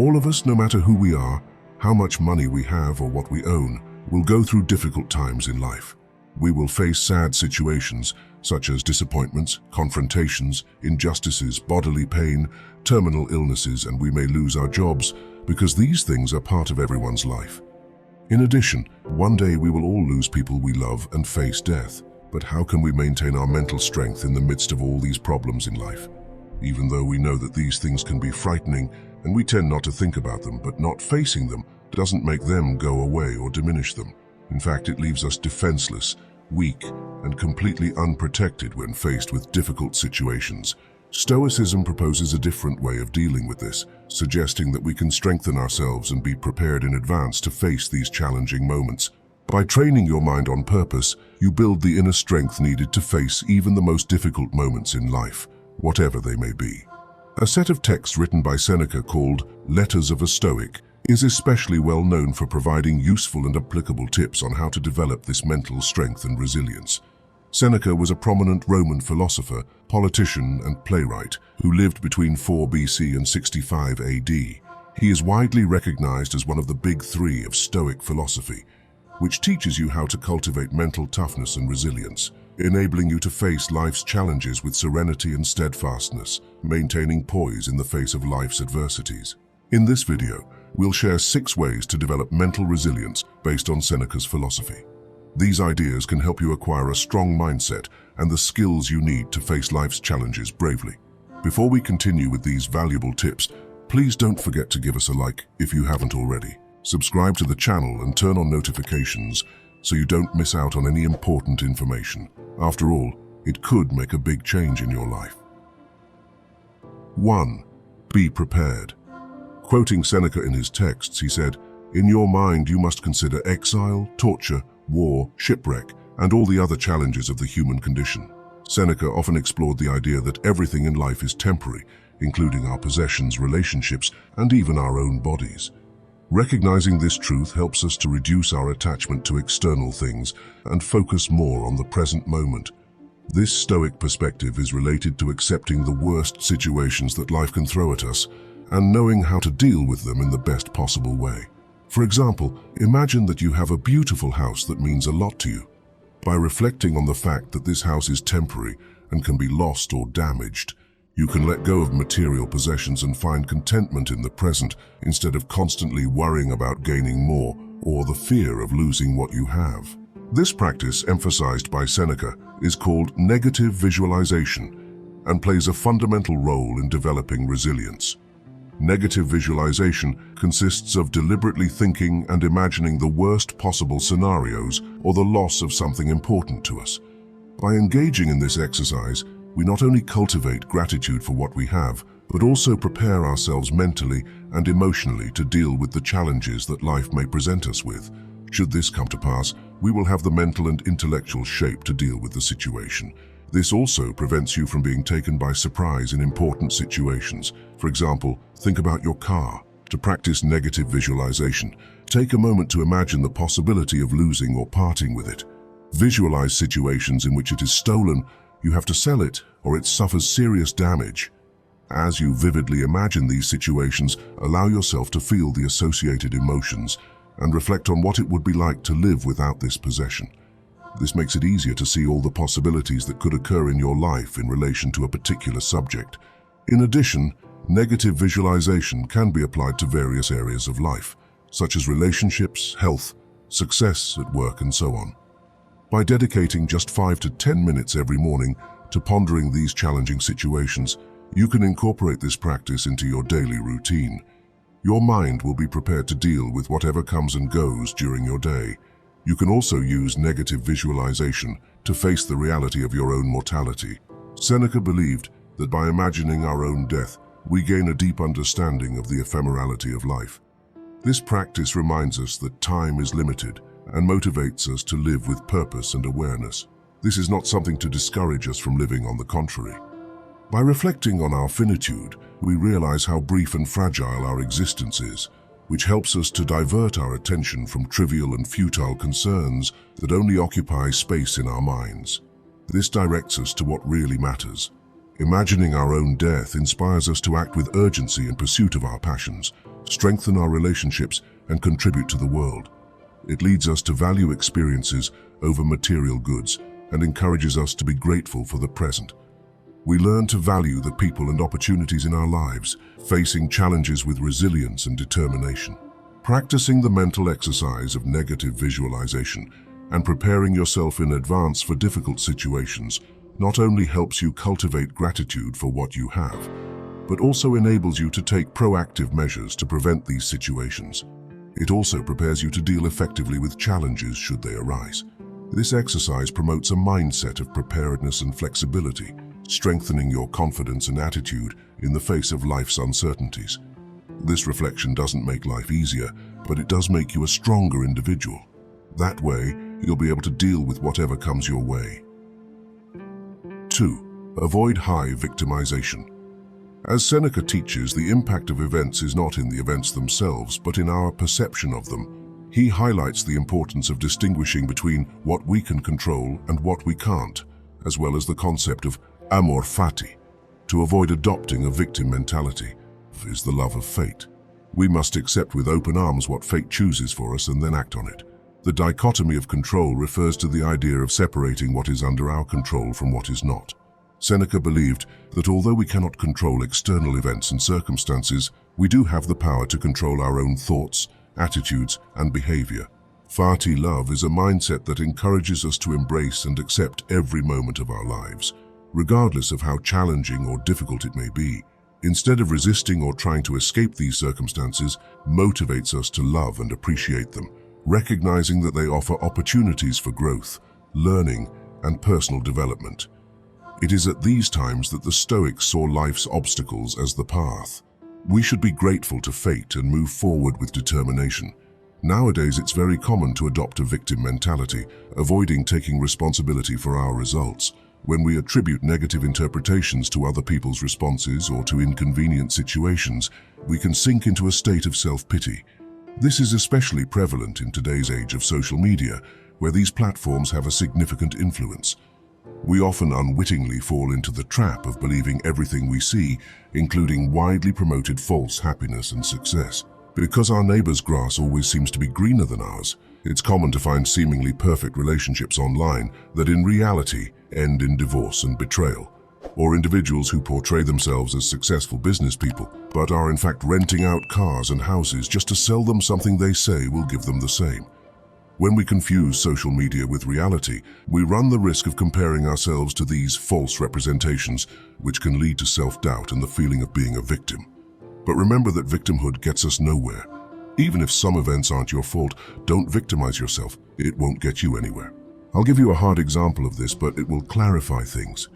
All of us, no matter who we are, how much money we have or what we own, will go through difficult times in life. We will face sad situations such as disappointments, confrontations, injustices, bodily pain, terminal illnesses, and we may lose our jobs because these things are part of everyone's life. In addition, one day we will all lose people we love and face death. But how can we maintain our mental strength in the midst of all these problems in life? Even though we know that these things can be frightening and we tend not to think about them, but not facing them doesn't make them go away or diminish them. In fact, it leaves us defenseless, weak, and completely unprotected when faced with difficult situations. Stoicism proposes a different way of dealing with this, suggesting that we can strengthen ourselves and be prepared in advance to face these challenging moments. By training your mind on purpose, you build the inner strength needed to face even the most difficult moments in life, whatever they may be. A set of texts written by Seneca called Letters of a Stoic is especially well known for providing useful and applicable tips on how to develop this mental strength and resilience. Seneca was a prominent Roman philosopher, politician, and playwright who lived between 4 BC and 65 AD. He is widely recognized as one of the big three of Stoic philosophy, which teaches you how to cultivate mental toughness and resilience, enabling you to face life's challenges with serenity and steadfastness, maintaining poise in the face of life's adversities. In this video, we'll share 6 ways to develop mental resilience based on Seneca's philosophy. These ideas can help you acquire a strong mindset and the skills you need to face life's challenges bravely. Before we continue with these valuable tips, please don't forget to give us a like if you haven't already. Subscribe to the channel and turn on notifications so you don't miss out on any important information. After all, it could make a big change in your life. 1. Be prepared. Quoting Seneca in his texts, he said, "In your mind you must consider exile, torture, war, shipwreck, and all the other challenges of the human condition." Seneca often explored the idea that everything in life is temporary, including our possessions, relationships, and even our own bodies. Recognizing this truth helps us to reduce our attachment to external things and focus more on the present moment. This Stoic perspective is related to accepting the worst situations that life can throw at us and knowing how to deal with them in the best possible way. For example, imagine that you have a beautiful house that means a lot to you. By reflecting on the fact that this house is temporary and can be lost or damaged, you can let go of material possessions and find contentment in the present instead of constantly worrying about gaining more or the fear of losing what you have. This practice, emphasized by Seneca, is called negative visualization and plays a fundamental role in developing resilience. Negative visualization consists of deliberately thinking and imagining the worst possible scenarios or the loss of something important to us. By engaging in this exercise, we not only cultivate gratitude for what we have, but also prepare ourselves mentally and emotionally to deal with the challenges that life may present us with. Should this come to pass, we will have the mental and intellectual shape to deal with the situation. This also prevents you from being taken by surprise in important situations. For example, think about your car. To practice negative visualization, take a moment to imagine the possibility of losing or parting with it. Visualize situations in which it is stolen, you have to sell it, or it suffers serious damage. As you vividly imagine these situations, allow yourself to feel the associated emotions and reflect on what it would be like to live without this possession. This makes it easier to see all the possibilities that could occur in your life in relation to a particular subject. In addition, negative visualization can be applied to various areas of life, such as relationships, health, success at work, and so on. By dedicating just 5 to 10 minutes every morning to pondering these challenging situations, you can incorporate this practice into your daily routine. Your mind will be prepared to deal with whatever comes and goes during your day. You can also use negative visualization to face the reality of your own mortality. Seneca believed that by imagining our own death, we gain a deep understanding of the ephemerality of life. This practice reminds us that time is limited and motivates us to live with purpose and awareness. This is not something to discourage us from living, on the contrary. By reflecting on our finitude, we realize how brief and fragile our existence is, which helps us to divert our attention from trivial and futile concerns that only occupy space in our minds. This directs us to what really matters. Imagining our own death inspires us to act with urgency in pursuit of our passions, strengthen our relationships, and contribute to the world. It leads us to value experiences over material goods and encourages us to be grateful for the present. We learn to value the people and opportunities in our lives, facing challenges with resilience and determination. Practicing the mental exercise of negative visualization and preparing yourself in advance for difficult situations not only helps you cultivate gratitude for what you have, but also enables you to take proactive measures to prevent these situations. It also prepares you to deal effectively with challenges should they arise. This exercise promotes a mindset of preparedness and flexibility, strengthening your confidence and attitude in the face of life's uncertainties. This reflection doesn't make life easier, but it does make you a stronger individual. That way, you'll be able to deal with whatever comes your way. 2. Avoid high victimization. As Seneca teaches, the impact of events is not in the events themselves, but in our perception of them. He highlights the importance of distinguishing between what we can control and what we can't, as well as the concept of amor fati. To avoid adopting a victim mentality is the love of fate. We must accept with open arms what fate chooses for us and then act on it. The dichotomy of control refers to the idea of separating what is under our control from what is not. Seneca believed that although we cannot control external events and circumstances, we do have the power to control our own thoughts, attitudes, and behavior. Fati love is a mindset that encourages us to embrace and accept every moment of our lives, regardless of how challenging or difficult it may be. Instead of resisting or trying to escape these circumstances, motivates us to love and appreciate them, recognizing that they offer opportunities for growth, learning, and personal development. It is at these times that the Stoics saw life's obstacles as the path. We should be grateful to fate and move forward with determination. Nowadays, it's very common to adopt a victim mentality, avoiding taking responsibility for our results. When we attribute negative interpretations to other people's responses or to inconvenient situations, we can sink into a state of self-pity. This is especially prevalent in today's age of social media, where these platforms have a significant influence. We often unwittingly fall into the trap of believing everything we see, including widely promoted false happiness and success. Because our neighbor's grass always seems to be greener than ours, it's common to find seemingly perfect relationships online that in reality end in divorce and betrayal, or individuals who portray themselves as successful business people, but are in fact renting out cars and houses just to sell them something they say will give them the same. When we confuse social media with reality, we run the risk of comparing ourselves to these false representations, which can lead to self-doubt and the feeling of being a victim. But remember that victimhood gets us nowhere. Even if some events aren't your fault, don't victimize yourself. It won't get you anywhere. I'll give you a hard example of this, but it will clarify things.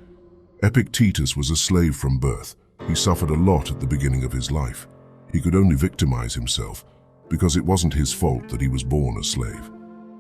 Epictetus was a slave from birth. He suffered a lot at the beginning of his life. He could only victimize himself, because it wasn't his fault that he was born a slave.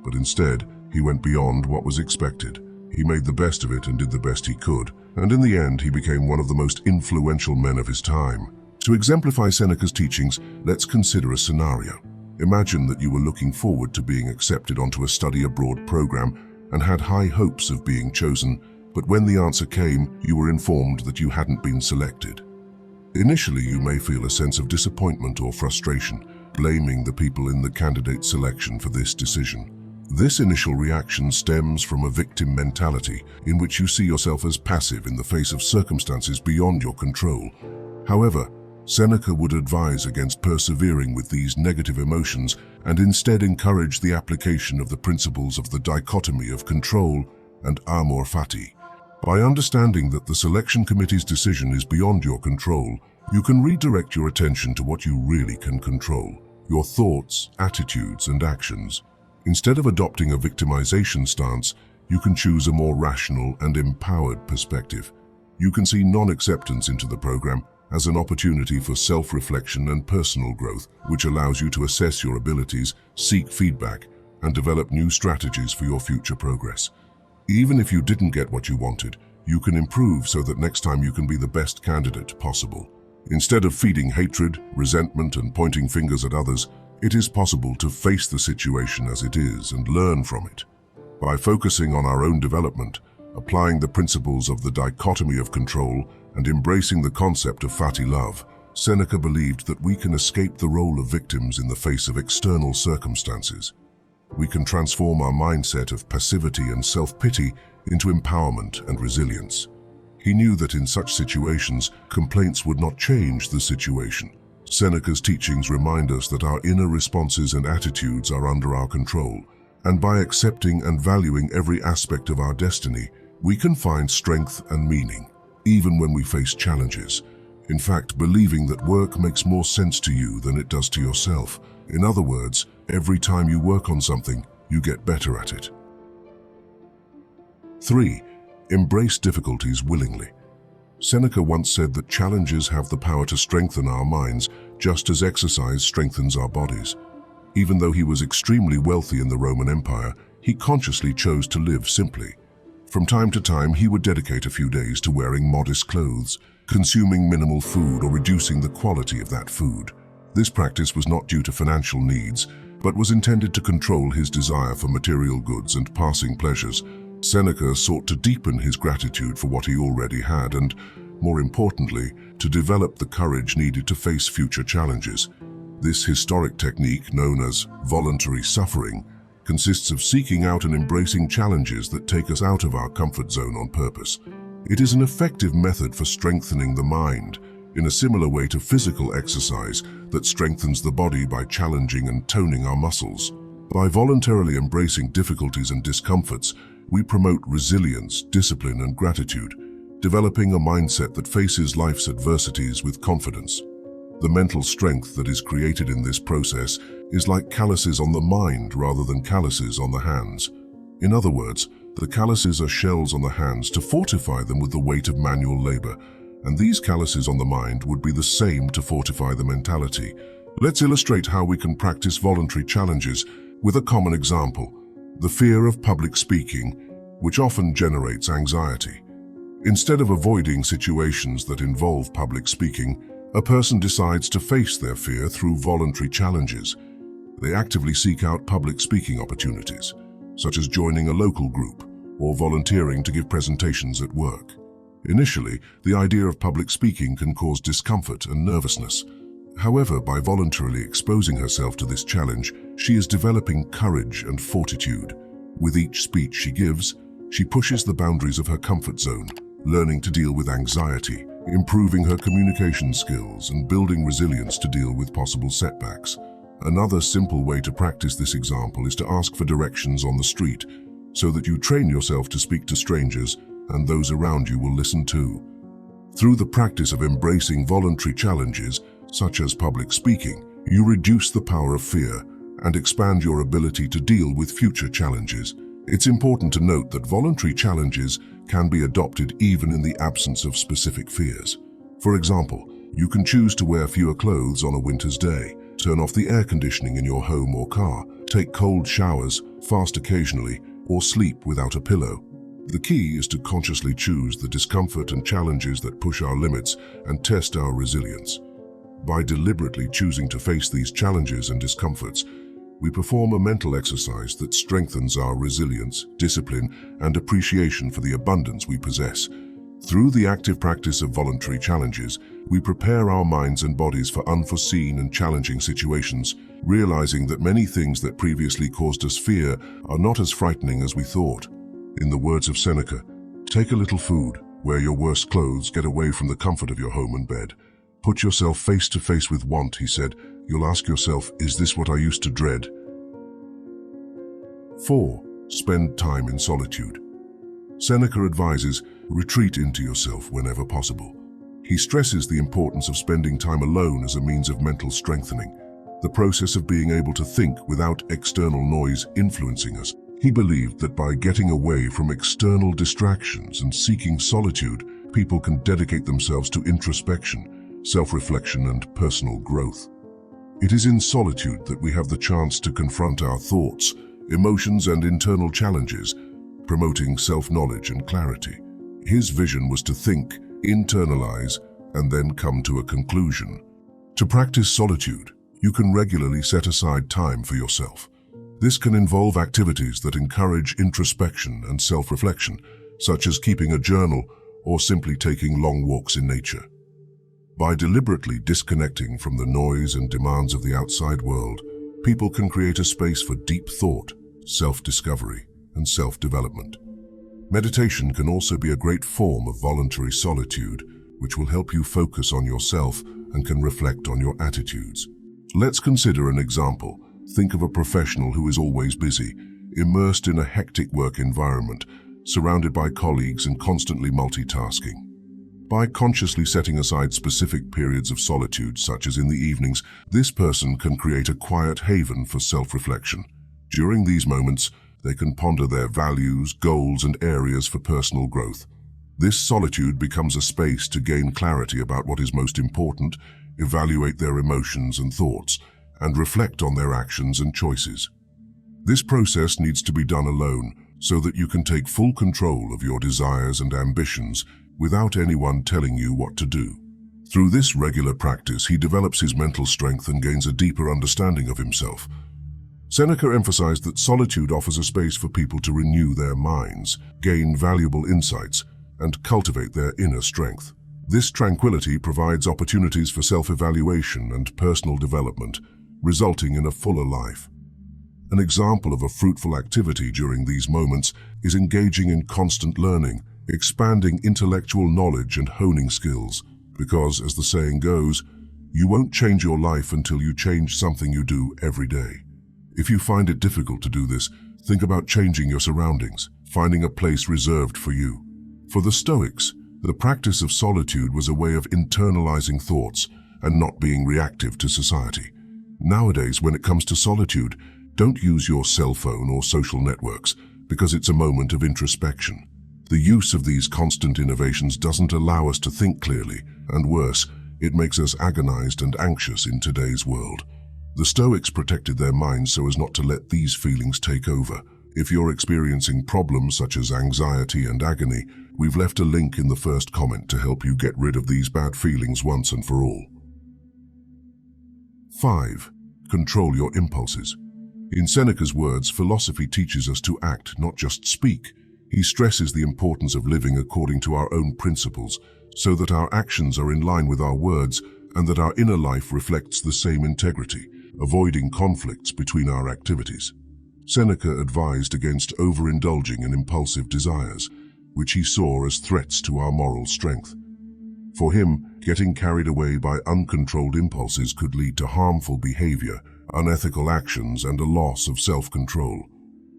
But instead, he went beyond what was expected. He made the best of it and did the best he could, and in the end he became one of the most influential men of his time. To exemplify Seneca's teachings, let's consider a scenario. Imagine that you were looking forward to being accepted onto a study abroad program and had high hopes of being chosen, but when the answer came, you were informed that you hadn't been selected. Initially, you may feel a sense of disappointment or frustration, blaming the people in the candidate selection for this decision. This initial reaction stems from a victim mentality in which you see yourself as passive in the face of circumstances beyond your control. However, Seneca would advise against persevering with these negative emotions and instead encourage the application of the principles of the dichotomy of control and amor fati. By understanding that the selection committee's decision is beyond your control, you can redirect your attention to what you really can control: your thoughts, attitudes, and actions. Instead of adopting a victimization stance, you can choose a more rational and empowered perspective. You can see non-acceptance into the program as an opportunity for self-reflection and personal growth, which allows you to assess your abilities, seek feedback, and develop new strategies for your future progress. Even if you didn't get what you wanted, you can improve so that next time you can be the best candidate possible. Instead of feeding hatred, resentment, and pointing fingers at others, it is possible to face the situation as it is and learn from it. By focusing on our own development, applying the principles of the dichotomy of control, and embracing the concept of fati love, Seneca believed that we can escape the role of victims in the face of external circumstances. We can transform our mindset of passivity and self-pity into empowerment and resilience. He knew that in such situations, complaints would not change the situation. Seneca's teachings remind us that our inner responses and attitudes are under our control, and by accepting and valuing every aspect of our destiny, we can find strength and meaning, even when we face challenges. In fact, believing that work makes more sense to you than it does to yourself. In other words, every time you work on something, you get better at it. 3. Embrace difficulties willingly. Seneca once said that challenges have the power to strengthen our minds, just as exercise strengthens our bodies. Even though he was extremely wealthy in the Roman Empire, he consciously chose to live simply. From time to time, he would dedicate a few days to wearing modest clothes, consuming minimal food, or reducing the quality of that food. This practice was not due to financial needs, but was intended to control his desire for material goods and passing pleasures. Seneca sought to deepen his gratitude for what he already had and, more importantly, to develop the courage needed to face future challenges. This historic technique, known as voluntary suffering, consists of seeking out and embracing challenges that take us out of our comfort zone on purpose. It is an effective method for strengthening the mind, in a similar way to physical exercise that strengthens the body by challenging and toning our muscles. By voluntarily embracing difficulties and discomforts, we promote resilience, discipline, and gratitude, developing a mindset that faces life's adversities with confidence. The mental strength that is created in this process is like calluses on the mind rather than calluses on the hands. In other words, the calluses are shells on the hands to fortify them with the weight of manual labor, and these calluses on the mind would be the same to fortify the mentality. Let's illustrate how we can practice voluntary challenges with a common example: the fear of public speaking, which often generates anxiety. Instead of avoiding situations that involve public speaking, a person decides to face their fear through voluntary challenges. They actively seek out public speaking opportunities, such as joining a local group or volunteering to give presentations at work. Initially, the idea of public speaking can cause discomfort and nervousness. However, by voluntarily exposing herself to this challenge, she is developing courage and fortitude. With each speech she gives, she pushes the boundaries of her comfort zone, learning to deal with anxiety, improving her communication skills, and building resilience to deal with possible setbacks. Another simple way to practice this example is to ask for directions on the street, so that you train yourself to speak to strangers and those around you will listen too. Through the practice of embracing voluntary challenges, such as public speaking, you reduce the power of fear and expand your ability to deal with future challenges. It's important to note that voluntary challenges can be adopted even in the absence of specific fears. For example, you can choose to wear fewer clothes on a winter's day, turn off the air conditioning in your home or car, take cold showers, fast occasionally, or sleep without a pillow. The key is to consciously choose the discomfort and challenges that push our limits and test our resilience. By deliberately choosing to face these challenges and discomforts, we perform a mental exercise that strengthens our resilience, discipline, and appreciation for the abundance we possess. Through the active practice of voluntary challenges, we prepare our minds and bodies for unforeseen and challenging situations, realizing that many things that previously caused us fear are not as frightening as we thought. In the words of Seneca, take a little food, wear your worst clothes, get away from the comfort of your home and bed. Put yourself face to face with want, he said. You'll ask yourself, is this what I used to dread? 4. Spend time in solitude. Seneca advises, retreat into yourself whenever possible. He stresses the importance of spending time alone as a means of mental strengthening, the process of being able to think without external noise influencing us. He believed that by getting away from external distractions and seeking solitude, people can dedicate themselves to introspection, self-reflection, and personal growth. It is in solitude that we have the chance to confront our thoughts, emotions, and internal challenges, promoting self-knowledge and clarity. His vision was to think, internalize, and then come to a conclusion. To practice solitude, you can regularly set aside time for yourself. This can involve activities that encourage introspection and self-reflection, such as keeping a journal or simply taking long walks in nature. By deliberately disconnecting from the noise and demands of the outside world, people can create a space for deep thought, self-discovery, and self-development. Meditation can also be a great form of voluntary solitude, which will help you focus on yourself and can reflect on your attitudes. Let's consider an example. Think of a professional who is always busy, immersed in a hectic work environment, surrounded by colleagues and constantly multitasking. By consciously setting aside specific periods of solitude, such as in the evenings, this person can create a quiet haven for self-reflection. During these moments, they can ponder their values, goals, and areas for personal growth. This solitude becomes a space to gain clarity about what is most important, evaluate their emotions and thoughts, and reflect on their actions and choices. This process needs to be done alone so that you can take full control of your desires and ambitions without anyone telling you what to do. Through this regular practice, he develops his mental strength and gains a deeper understanding of himself. Seneca emphasized that solitude offers a space for people to renew their minds, gain valuable insights, and cultivate their inner strength. This tranquility provides opportunities for self-evaluation and personal development, resulting in a fuller life. An example of a fruitful activity during these moments is engaging in constant learning, expanding intellectual knowledge and honing skills, because, as the saying goes, you won't change your life until you change something you do every day. If you find it difficult to do this, think about changing your surroundings, finding a place reserved for you. For the Stoics, the practice of solitude was a way of internalizing thoughts and not being reactive to society. Nowadays, when it comes to solitude, don't use your cell phone or social networks because it's a moment of introspection. The use of these constant innovations doesn't allow us to think clearly, and worse, it makes us agonized and anxious in today's world. The Stoics protected their minds so as not to let these feelings take over. If you're experiencing problems such as anxiety and agony, we've left a link in the first comment to help you get rid of these bad feelings once and for all. 5. Control your impulses. In Seneca's words, philosophy teaches us to act, not just speak. He stresses the importance of living according to our own principles, so that our actions are in line with our words and that our inner life reflects the same integrity, avoiding conflicts between our activities. Seneca advised against overindulging in impulsive desires, which he saw as threats to our moral strength. For him, getting carried away by uncontrolled impulses could lead to harmful behavior, unethical actions, and a loss of self-control.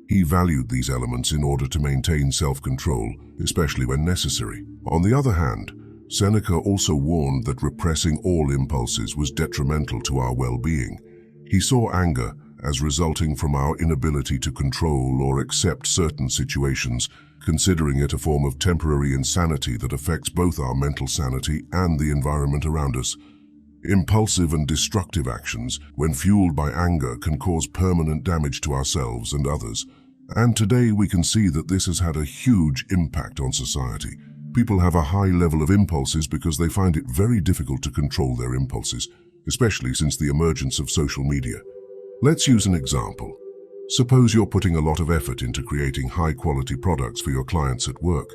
He valued these elements in order to maintain self-control, especially when necessary. On the other hand, Seneca also warned that repressing all impulses was detrimental to our well-being. He saw anger as resulting from our inability to control or accept certain situations, considering it a form of temporary insanity that affects both our mental sanity and the environment around us. Impulsive and destructive actions, when fueled by anger, can cause permanent damage to ourselves and others. And today we can see that this has had a huge impact on society. People have a high level of impulses because they find it very difficult to control their impulses, especially since the emergence of social media. Let's use an example. Suppose you're putting a lot of effort into creating high-quality products for your clients at work,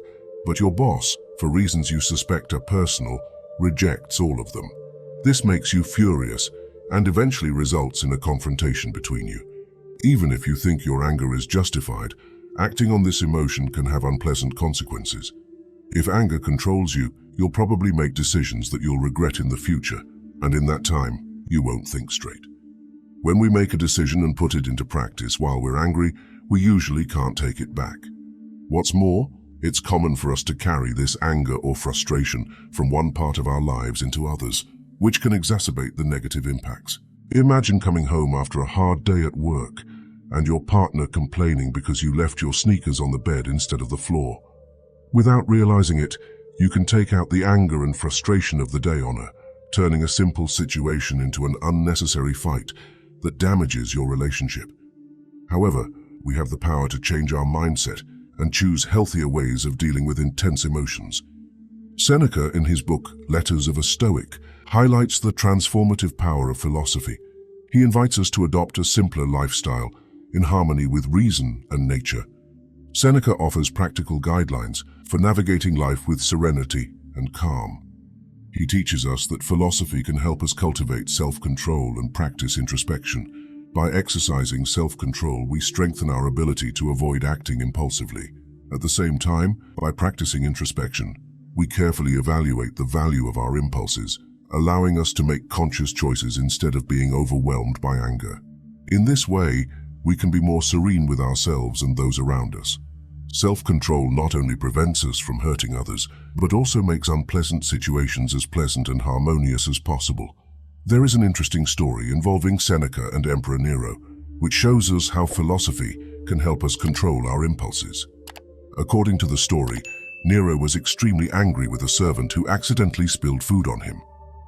but your boss, for reasons you suspect are personal, rejects all of them. This makes you furious and eventually results in a confrontation between you. Even if you think your anger is justified, acting on this emotion can have unpleasant consequences. If anger controls you, you'll probably make decisions that you'll regret in the future, and in that time, you won't think straight. When we make a decision and put it into practice while we're angry, we usually can't take it back. What's more, it's common for us to carry this anger or frustration from one part of our lives into others, which can exacerbate the negative impacts. Imagine coming home after a hard day at work and your partner complaining because you left your sneakers on the bed instead of the floor. Without realizing it, you can take out the anger and frustration of the day on her, turning a simple situation into an unnecessary fight that damages your relationship. However, we have the power to change our mindset and choose healthier ways of dealing with intense emotions. Seneca, in his book Letters of a Stoic, highlights the transformative power of philosophy. He invites us to adopt a simpler lifestyle in harmony with reason and nature. Seneca offers practical guidelines for navigating life with serenity and calm. He teaches us that philosophy can help us cultivate self-control and practice introspection. By exercising self-control, we strengthen our ability to avoid acting impulsively. At the same time, by practicing introspection, we carefully evaluate the value of our impulses, allowing us to make conscious choices instead of being overwhelmed by anger. In this way, we can be more serene with ourselves and those around us. Self-control not only prevents us from hurting others, but also makes unpleasant situations as pleasant and harmonious as possible. There is an interesting story involving Seneca and Emperor Nero, which shows us how philosophy can help us control our impulses. According to the story, Nero was extremely angry with a servant who accidentally spilled food on him.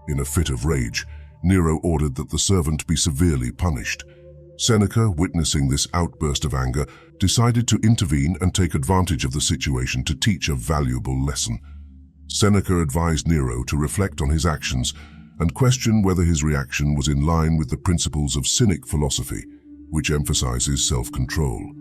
In a fit of rage, Nero ordered that the servant be severely punished. Seneca, witnessing this outburst of anger, decided to intervene and take advantage of the situation to teach a valuable lesson. Seneca advised Nero to reflect on his actions and question whether his reaction was in line with the principles of Cynic philosophy, which emphasizes self-control.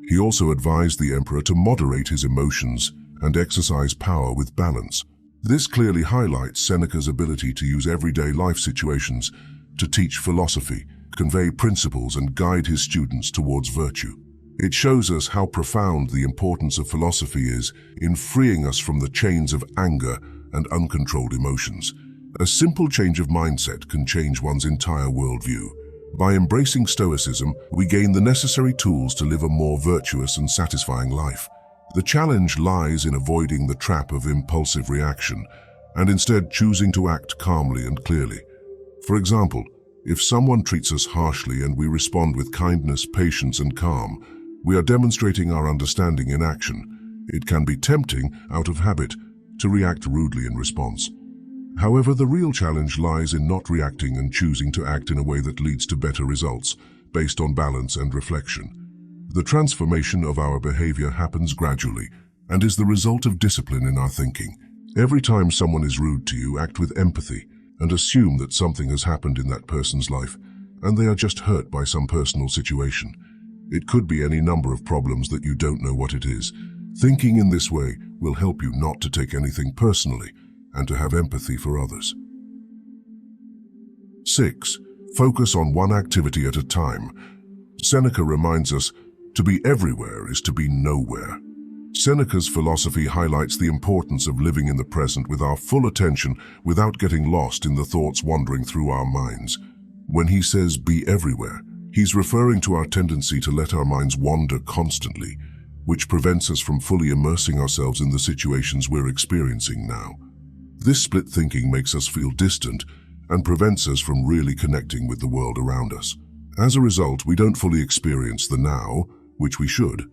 He also advised the emperor to moderate his emotions and exercise power with balance. This clearly highlights Seneca's ability to use everyday life situations to teach philosophy, convey principles, and guide his students towards virtue. It shows us how profound the importance of philosophy is in freeing us from the chains of anger and uncontrolled emotions. A simple change of mindset can change one's entire worldview. By embracing Stoicism, we gain the necessary tools to live a more virtuous and satisfying life. The challenge lies in avoiding the trap of impulsive reaction and instead choosing to act calmly and clearly. For example, if someone treats us harshly and we respond with kindness, patience, and calm, we are demonstrating our understanding in action. It can be tempting, out of habit, to react rudely in response. However, the real challenge lies in not reacting and choosing to act in a way that leads to better results, based on balance and reflection. The transformation of our behavior happens gradually and is the result of discipline in our thinking. Every time someone is rude to you, act with empathy and assume that something has happened in that person's life and they are just hurt by some personal situation. It could be any number of problems that you don't know what it is. Thinking in this way will help you not to take anything personally and to have empathy for others. 6. Focus on one activity at a time. Seneca reminds us, to be everywhere is to be nowhere. Seneca's philosophy highlights the importance of living in the present with our full attention without getting lost in the thoughts wandering through our minds. When he says be everywhere, he's referring to our tendency to let our minds wander constantly, which prevents us from fully immersing ourselves in the situations we're experiencing now. This split thinking makes us feel distant and prevents us from really connecting with the world around us. As a result, we don't fully experience the now, which we should.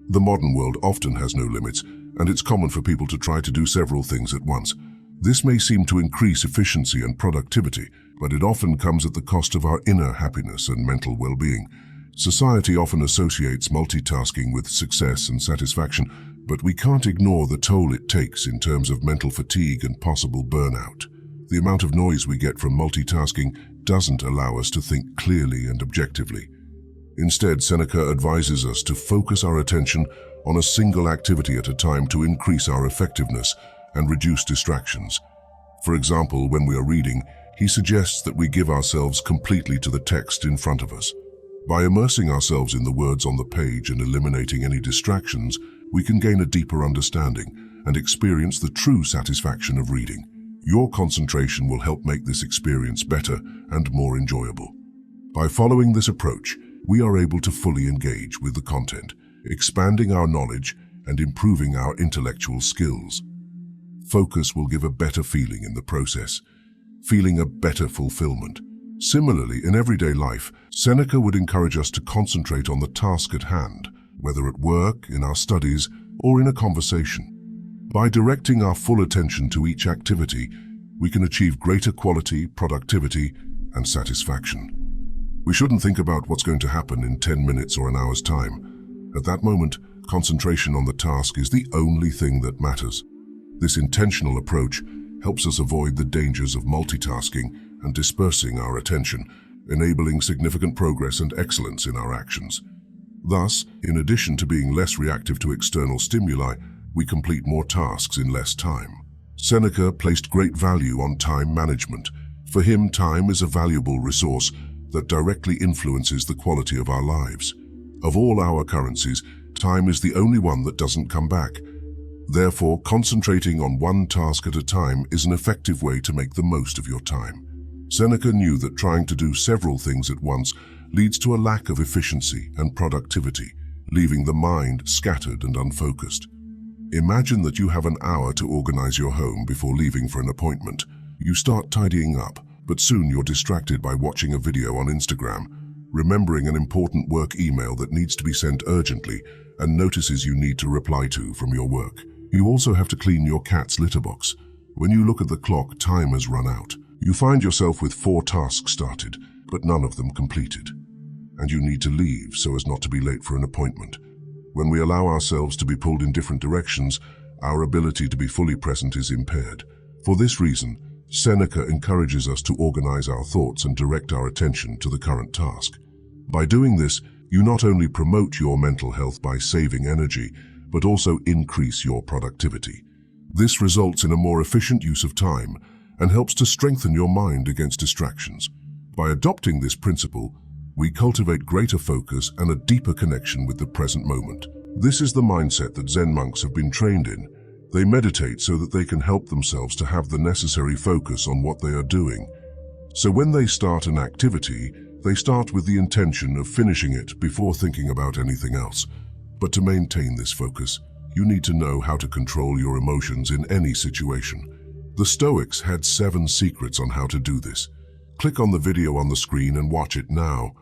The modern world often has no limits, and it's common for people to try to do several things at once. This may seem to increase efficiency and productivity, but it often comes at the cost of our inner happiness and mental well-being. Society often associates multitasking with success and satisfaction, but we can't ignore the toll it takes in terms of mental fatigue and possible burnout. The amount of noise we get from multitasking doesn't allow us to think clearly and objectively. Instead, Seneca advises us to focus our attention on a single activity at a time to increase our effectiveness and reduce distractions. For example, when we are reading, he suggests that we give ourselves completely to the text in front of us. By immersing ourselves in the words on the page and eliminating any distractions, we can gain a deeper understanding and experience the true satisfaction of reading. Your concentration will help make this experience better and more enjoyable. By following this approach, we are able to fully engage with the content, expanding our knowledge and improving our intellectual skills. Focus will give a better feeling in the process, feeling a better fulfillment. Similarly, in everyday life, Seneca would encourage us to concentrate on the task at hand, whether at work, in our studies, or in a conversation. By directing our full attention to each activity, we can achieve greater quality, productivity, and satisfaction. We shouldn't think about what's going to happen in 10 minutes or an hour's time. At that moment, concentration on the task is the only thing that matters. This intentional approach helps us avoid the dangers of multitasking and dispersing our attention, enabling significant progress and excellence in our actions. Thus, in addition to being less reactive to external stimuli, we complete more tasks in less time. Seneca placed great value on time management. For him, time is a valuable resource that directly influences the quality of our lives. Of all our currencies, time is the only one that doesn't come back. Therefore, concentrating on one task at a time is an effective way to make the most of your time. Seneca knew that trying to do several things at once leads to a lack of efficiency and productivity, leaving the mind scattered and unfocused. Imagine that you have an hour to organize your home before leaving for an appointment. You start tidying up, but soon you're distracted by watching a video on Instagram, remembering an important work email that needs to be sent urgently, and notices you need to reply to from your work. You also have to clean your cat's litter box. When you look at the clock, time has run out. You find yourself with 4 tasks started, but none of them completed. And you need to leave so as not to be late for an appointment. When we allow ourselves to be pulled in different directions, our ability to be fully present is impaired. For this reason, Seneca encourages us to organize our thoughts and direct our attention to the current task. By doing this, you not only promote your mental health by saving energy, but also increase your productivity. This results in a more efficient use of time and helps to strengthen your mind against distractions. By adopting this principle, we cultivate greater focus and a deeper connection with the present moment. This is the mindset that Zen monks have been trained in. They meditate so that they can help themselves to have the necessary focus on what they are doing. So when they start an activity, they start with the intention of finishing it before thinking about anything else. But to maintain this focus, you need to know how to control your emotions in any situation. The Stoics had 7 secrets on how to do this. Click on the video on the screen and watch it now.